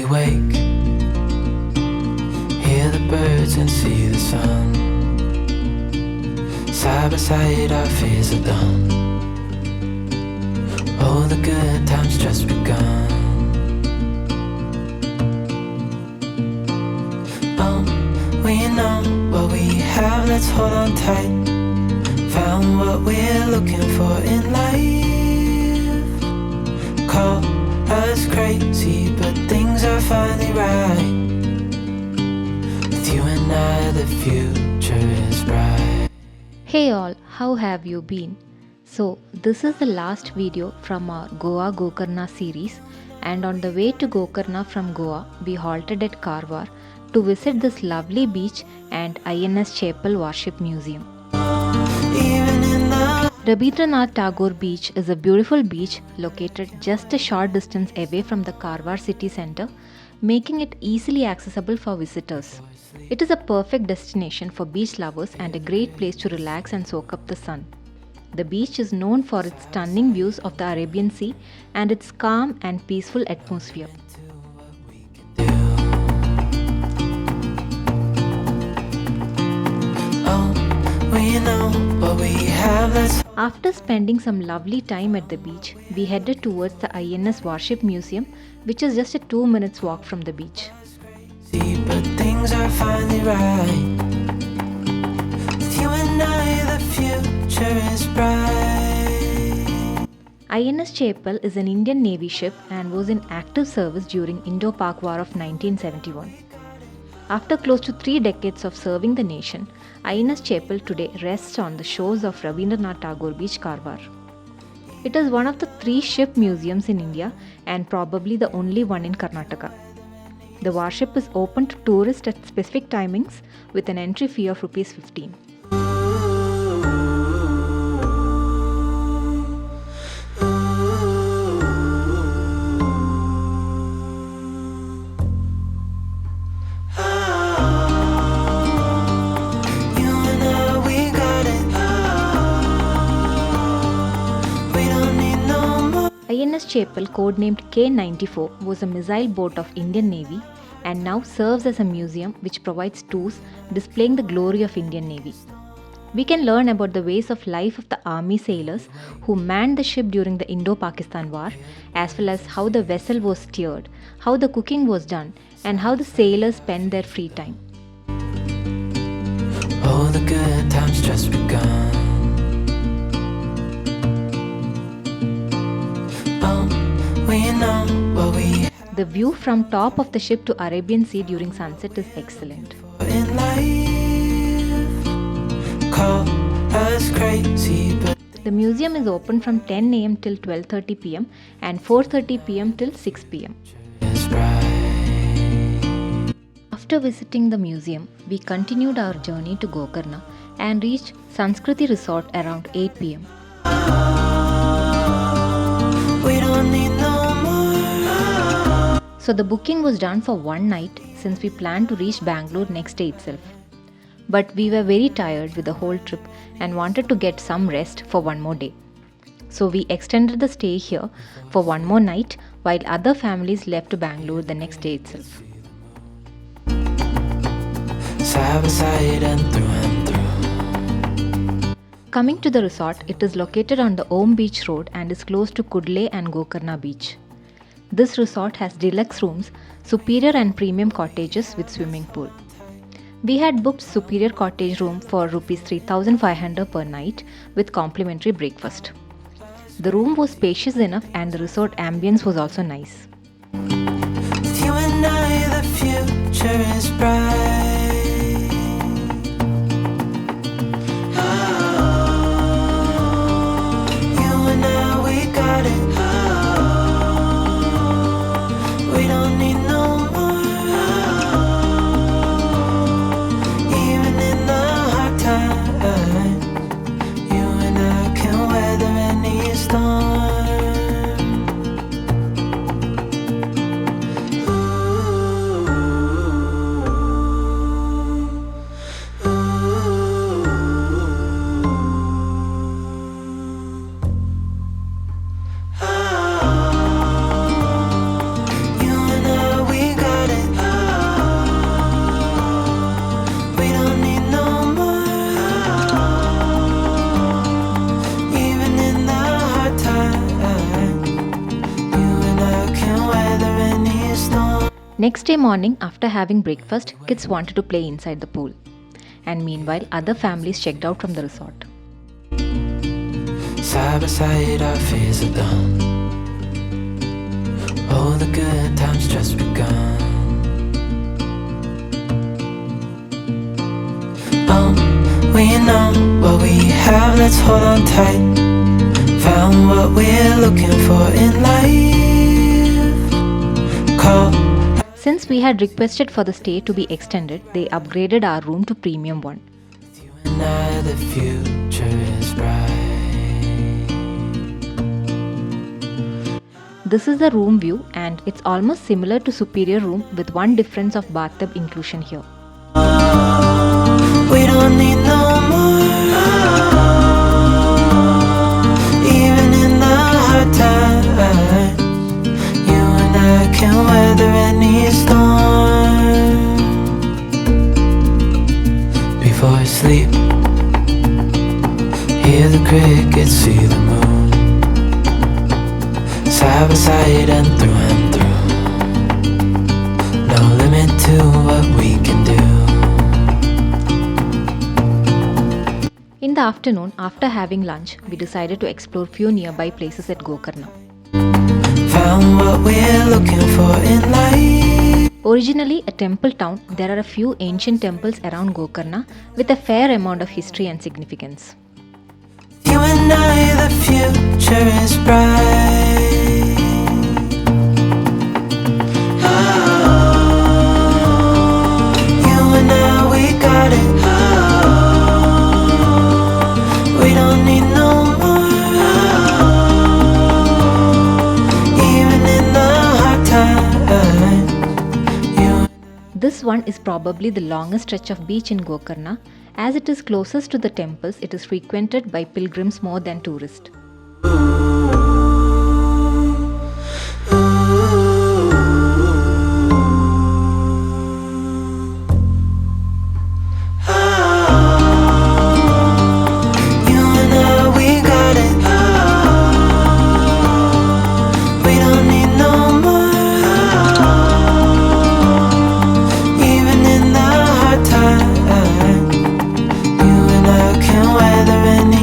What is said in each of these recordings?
wake, hear the birds and see the sun. Side by side our fears are done. Oh, the good times just begun. We know what we have, let's hold on tight. Found what we're looking for in life. Call us crazy, but things are finally right. With you and I, the future is bright. Hey all, how have you been? So, this is the last video from our Goa Gokarna series, and on the way to Gokarna from Goa, we halted at Karwar to visit this lovely beach and INS Chapel Warship Museum. Rabindranath Tagore Beach is a beautiful beach located just a short distance away from the Karwar city centre, making it easily accessible for visitors. It is a perfect destination for beach lovers and a great place to relax and soak up the sun. The beach is known for its stunning views of the Arabian Sea and its calm and peaceful atmosphere. After spending some lovely time at the beach, we headed towards the INS Warship Museum, which is just a 2 minutes walk from the beach. But things are finally right. With you and I, the future is bright. INS Chapel is an Indian Navy ship and was in active service during Indo-Pak War of 1971. After close to 3 decades of serving the nation, INS Chapel today rests on the shores of Rabindranath Tagore Beach, Karwar. It is one of the 3 ship museums in India and probably the only one in Karnataka. The warship is open to tourists at specific timings with an entry fee of Rs 15. INS Chapel, codenamed K-94, was a missile boat of Indian Navy and now serves as a museum which provides tours displaying the glory of Indian Navy. We can learn about the ways of life of the army sailors who manned the ship during the Indo-Pakistan War, as well as how the vessel was steered, how the cooking was done, and how the sailors spent their free time. Oh, the good times just begun. The view from top of the ship to Arabian Sea during sunset is excellent. The museum is open from 10 am till 12:30 pm and 4:30 pm till 6 pm. After visiting the museum, we continued our journey to Gokarna and reached Sanskriti Resort around 8 pm. So the booking was done for one night since we planned to reach Bangalore next day itself. But we were very tired with the whole trip and wanted to get some rest for one more day. So we extended the stay here for one more night while other families left to Bangalore the next day itself. Coming to the resort, it is located on the Om Beach Road and is close to Kudle and Gokarna Beach. This resort has deluxe rooms, superior and premium cottages with swimming pool. We had booked superior cottage room for Rs 3,500 per night with complimentary breakfast. The room was spacious enough and the resort ambience was also nice. With you and I, the future is bright. You and I, we got it. We don't need no more. Even in the hard times, you and I can weather any storm. Next day morning, after having breakfast, kids wanted to play inside the pool. And meanwhile, other families checked out from the resort. Side by side, our fears are done. All the good times just begun. We know what we have, let's hold on tight. Found what we're looking for in life. Call. Since we had requested for the stay to be extended, they upgraded our room to premium one. You and I, the future is bright. This is the room view and it's almost similar to Superior room with one difference of bathtub inclusion here. We don't need no more. Even in the hard times, you and I can weather any storm. Before I sleep, hear the crickets, see the moon. Side by side and through. No limit to what we can do. In the afternoon, after having lunch, we decided to explore few nearby places at Gokarna. Found what we're looking for in life. Originally a temple town, there are a few ancient temples around Gokarna with a fair amount of history and significance. You and I, the future is bright. You and I, we got it. We don't need no more. Even in the hard times. This one is probably the longest stretch of beach in Gokarna. As it is closest to the temples, it is frequented by pilgrims more than tourists.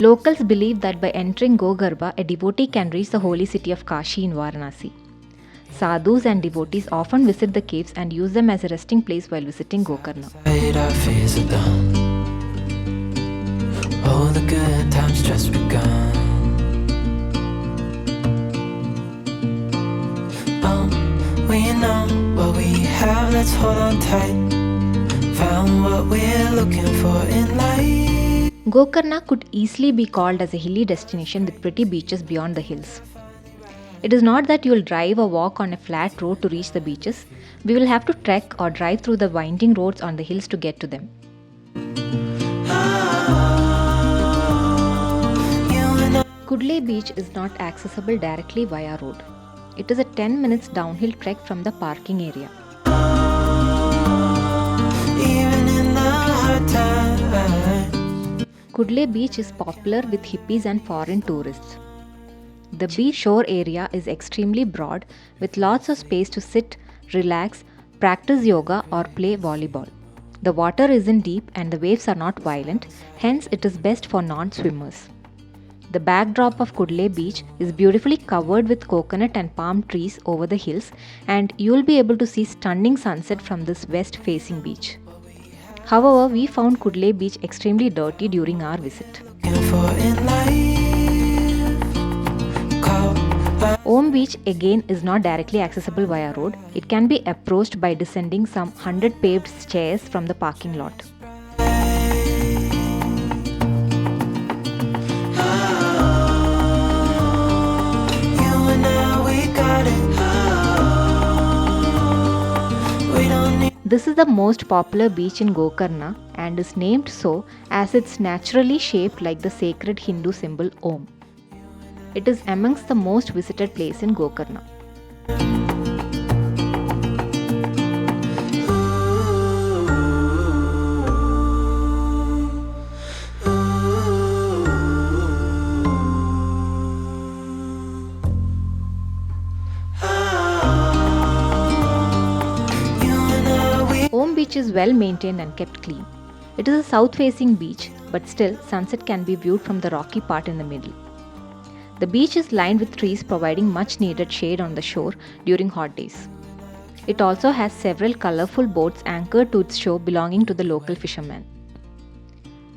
Locals believe that by entering Gogarbha, a devotee can reach the holy city of Kashi in Varanasi. Sadhus and devotees often visit the caves and use them as a resting place while visiting Gokarna. Our fears are done. All the good times just begun. We know what we have, let's hold on tight. Found what we're looking for in life. Gokarna could easily be called as a hilly destination with pretty beaches beyond the hills. It is not that you will drive or walk on a flat road to reach the beaches. We will have to trek or drive through the winding roads on the hills to get to them. Kudle beach is not accessible directly via road. It is a 10 minutes downhill trek from the parking area. Kudle beach is popular with hippies and foreign tourists. The beach shore area is extremely broad with lots of space to sit, relax, practice yoga or play volleyball. The water isn't deep and the waves are not violent, hence it is best for non-swimmers. The backdrop of Kudle beach is beautifully covered with coconut and palm trees over the hills, and you will be able to see stunning sunset from this west-facing beach. However, we found Kudle beach extremely dirty during our visit. Om beach again is not directly accessible via road. It can be approached by descending some 100 paved stairs from the parking lot. This is the most popular beach in Gokarna and is named so as it's naturally shaped like the sacred Hindu symbol Om. It is amongst the most visited place in Gokarna. beach is well maintained and kept clean. It is a south-facing beach, but still sunset can be viewed from the rocky part in the middle. The beach is lined with trees providing much needed shade on the shore during hot days. It also has several colorful boats anchored to its shore belonging to the local fishermen.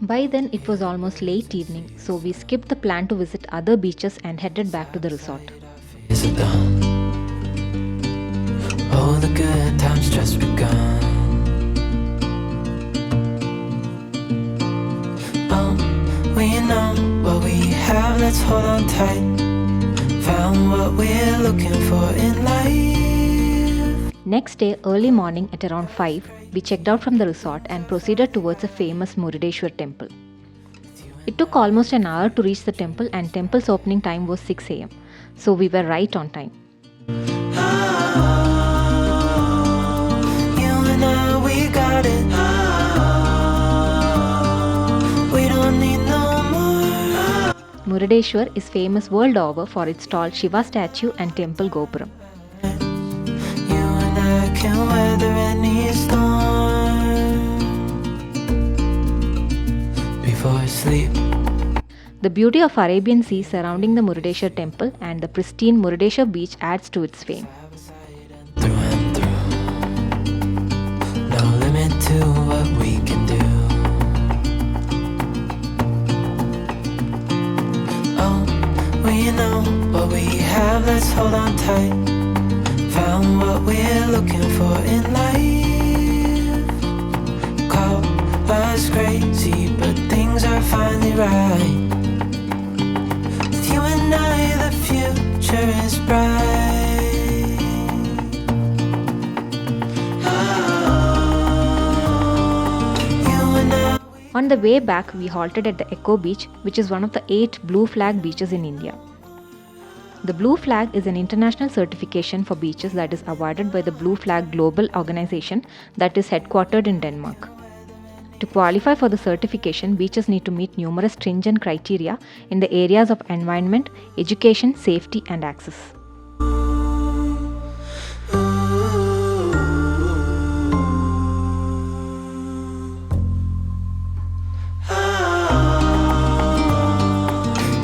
By then it was almost late evening, so we skipped the plan to visit other beaches and headed back to the resort. Is it done? Oh, the good times just begun. We know what we have, let's hold on tight. Found what we're looking for in life. Next day, early morning at around 5, we checked out from the resort and proceeded towards a famous Murdeshwar temple. It took almost an hour to reach the temple and temple's opening time was 6 am, so we were right on time. You and I, we got it. We don't need no more. Murdeshwar is famous world over for its tall Shiva statue and temple gopuram. You and I can weather any storm before sleep. The beauty of Arabian Sea surrounding the Murdeshwar temple and the pristine Murdeshwar beach adds to its fame. Through and through, no limit to what we can do. Oh, we know what we have, let's hold on tight. Found what we're looking for in life. Call us crazy, but things are finally right. With you and I, the future is bright. You and I. On the way back, we halted at the Echo Beach, which is one of the 8 Blue Flag beaches in India. The Blue Flag is an international certification for beaches that is awarded by the Blue Flag Global Organization that is headquartered in Denmark. To qualify for the certification, beaches need to meet numerous stringent criteria in the areas of environment, education, safety, and access.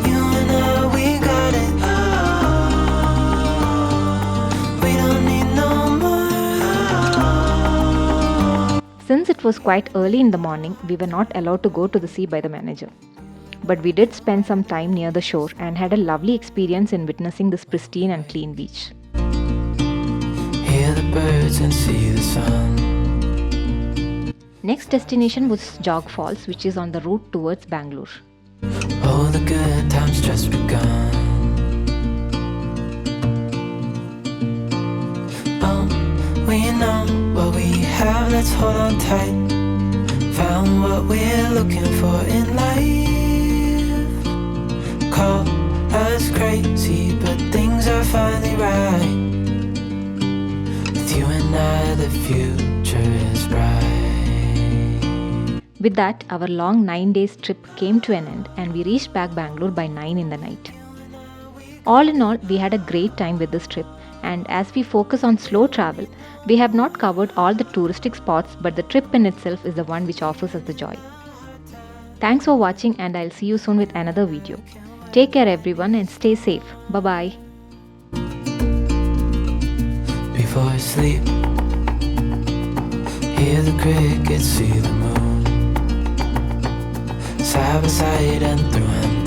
You and I, we got it. We don't need no more. Since it was quite early in the morning, we were not allowed to go to the sea by the manager. But we did spend some time near the shore and had a lovely experience in witnessing this pristine and clean beach. Hear the birds and see the sun. Next destination was Jog Falls, which is on the route towards Bangalore. Oh, the good times just begun. Oh, we know what we have, let's hold on tight. Found what we're looking for in life. Call us crazy, but things are finally right. With you and I, the future is bright. With that, our long 9 days trip came to an end and we reached back Bangalore by 9 in the night. All in all, we had a great time with this trip, and as we focus on slow travel, we have not covered all the touristic spots, but the trip in itself is the one which offers us the joy. Thanks for watching, and I'll see you soon with another video. Take care everyone and stay safe. Bye bye. Before sleep, hear the crickets, see the moon. Side by side and through and